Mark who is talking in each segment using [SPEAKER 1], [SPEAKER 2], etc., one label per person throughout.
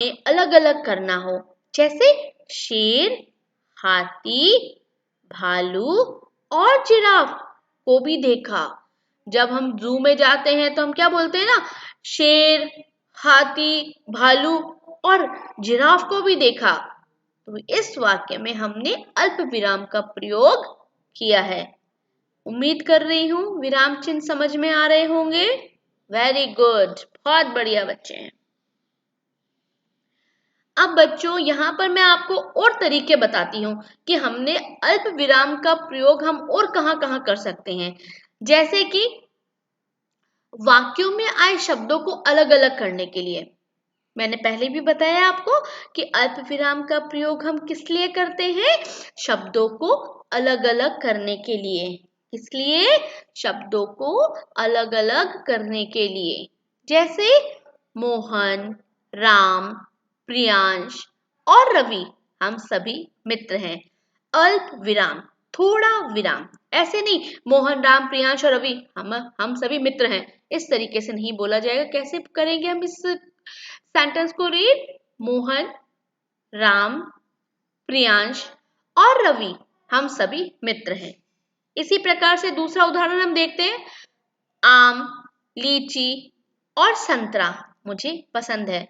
[SPEAKER 1] अलग अलग करना हो, जैसे शेर, हाथी, भालू और जिराफ को भी देखा। जब हम जू में जाते हैं तो हम क्या बोलते हैं ना, शेर, हाथी, भालू और जिराफ को भी देखा। तो इस वाक्य में हमने अल्प विराम का प्रयोग किया है। उम्मीद कर रही हूं विराम चिन्ह समझ में आ रहे होंगे। वेरी गुड, बहुत बढ़िया बच्चे हैं। अब बच्चों यहाँ पर मैं आपको और तरीके बताती हूँ कि हमने अल्प विराम का प्रयोग हम और कहाँ कर सकते हैं। जैसे कि वाक्यों में आए शब्दों को अलग अलग करने के लिए मैंने पहले भी बताया आपको कि अल्प विराम का प्रयोग हम किस लिए करते हैं, शब्दों को अलग अलग करने के लिए। किस लिए? शब्दों को अलग अलग करने के लिए। जैसे मोहन, राम, प्रियांश और रवि हम सभी मित्र हैं। अल्प विराम, थोड़ा विराम, ऐसे नहीं मोहन, राम, प्रियांश और रवि हम सभी मित्र हैं, इस तरीके से नहीं बोला जाएगा। कैसे करेंगे हम इस सेंटेंस को रीड? मोहन, राम, प्रियांश और रवि हम सभी मित्र हैं। इसी प्रकार से दूसरा उदाहरण हम देखते हैं। आम, लीची और संतरा मुझे पसंद है।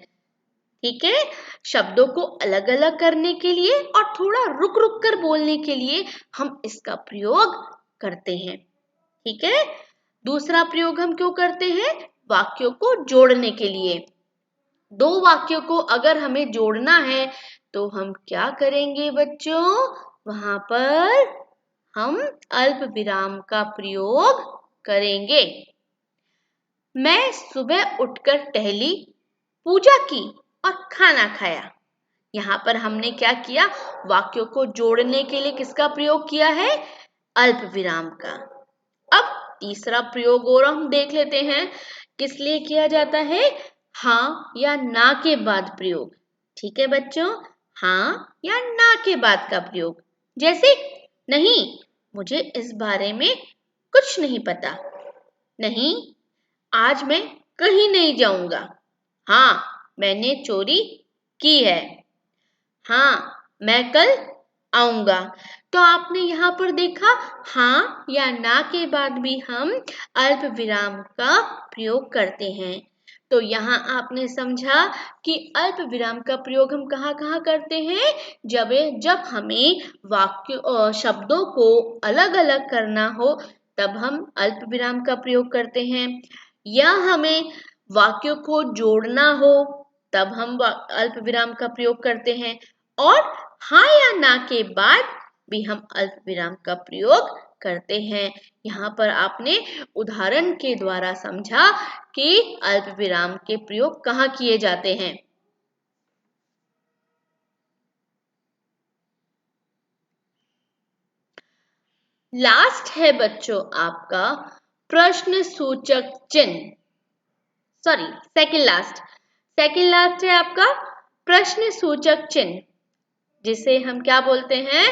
[SPEAKER 1] ठीक है, शब्दों को अलग अलग करने के लिए और थोड़ा रुक रुक कर बोलने के लिए हम इसका प्रयोग करते हैं। ठीक है, दूसरा प्रयोग हम क्यों करते हैं? वाक्यों को जोड़ने के लिए। दो वाक्यों को अगर हमें जोड़ना है तो हम क्या करेंगे बच्चों? वहां पर हम अल्प विराम का प्रयोग करेंगे। मैं सुबह उठकर टहली, पूजा की और खाना खाया। यहाँ पर हमने क्या किया? वाक्यों को जोड़ने के लिए किसका प्रयोग किया है? अल्प विराम का। अब तीसरा प्रयोग और हम देख लेते हैं। किस लिए किया जाता है? हाँ या ना के बाद प्रयोग। ठीक है बच्चों, हाँ या ना के बाद का प्रयोग। जैसे नहीं, मुझे इस बारे में कुछ नहीं पता। नहीं, आज मैं कहीं नहीं जाऊंगा। हाँ, मैंने चोरी की है। हाँ, मैं कल आऊंगा। तो आपने यहाँ पर देखा, हाँ या ना के बाद भी हम अल्प विराम का प्रयोग करते हैं। तो यहाँ आपने समझा कि अल्प विराम का प्रयोग हम कहाँ करते हैं? जब हमें वाक्य शब्दों को अलग अलग करना हो तब हम अल्प विराम का प्रयोग करते हैं, या हमें वाक्यों को जोड़ना हो तब हम अल्प विराम का प्रयोग करते हैं, और हाँ या ना के बाद भी हम अल्प विराम का प्रयोग करते हैं। यहाँ पर आपने उदाहरण के द्वारा समझा कि अल्प विराम के प्रयोग कहाँ किए जाते हैं। लास्ट है बच्चों आपका प्रश्न सूचक चिन्ह। सॉरी, सेकंड लास्ट है आपका प्रश्न सूचक चिन्ह, जिसे हम क्या बोलते हैं?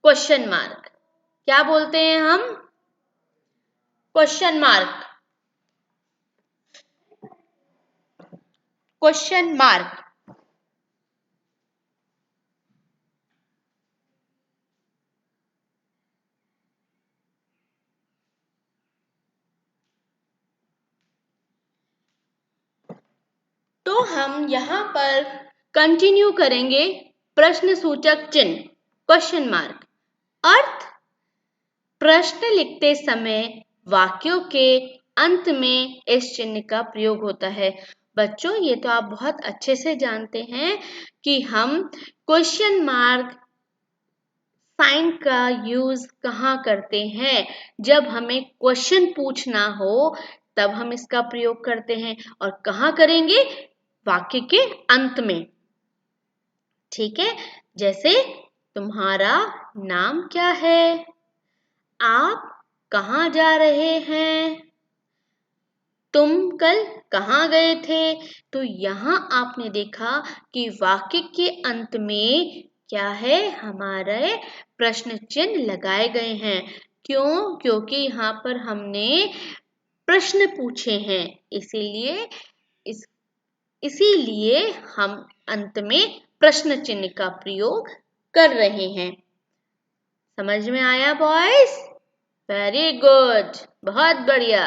[SPEAKER 1] Question mark. क्या बोलते हैं हम? Question mark. Question mark. तो हम यहाँ पर कंटिन्यू करेंगे प्रश्न सूचक चिन्ह, क्वेश्चन मार्क। अर्थ: प्रश्न लिखते समय वाक्यों के अंत में इस चिन्ह का प्रयोग होता है। बच्चों, ये तो आप बहुत अच्छे से जानते हैं कि हम क्वेश्चन मार्क साइन का यूज कहाँ करते हैं? जब हमें क्वेश्चन पूछना हो तब हम इसका प्रयोग करते हैं, और कहाँ करेंगे? वाक्य के अंत में। ठीक है, जैसे तुम्हारा नाम क्या है? आप कहाँ जा रहे हैं? तुम कल कहाँ गए थे? तो यहाँ आपने देखा कि वाक्य के अंत में क्या है? हमारे प्रश्न चिन्ह लगाए गए हैं। क्यों? क्योंकि यहाँ पर हमने प्रश्न पूछे हैं, इसीलिए इस इसीलिए हम अंत में प्रश्न चिन्ह का प्रयोग कर रहे हैं। समझ में आया बॉयज? वेरी गुड, बहुत बढ़िया।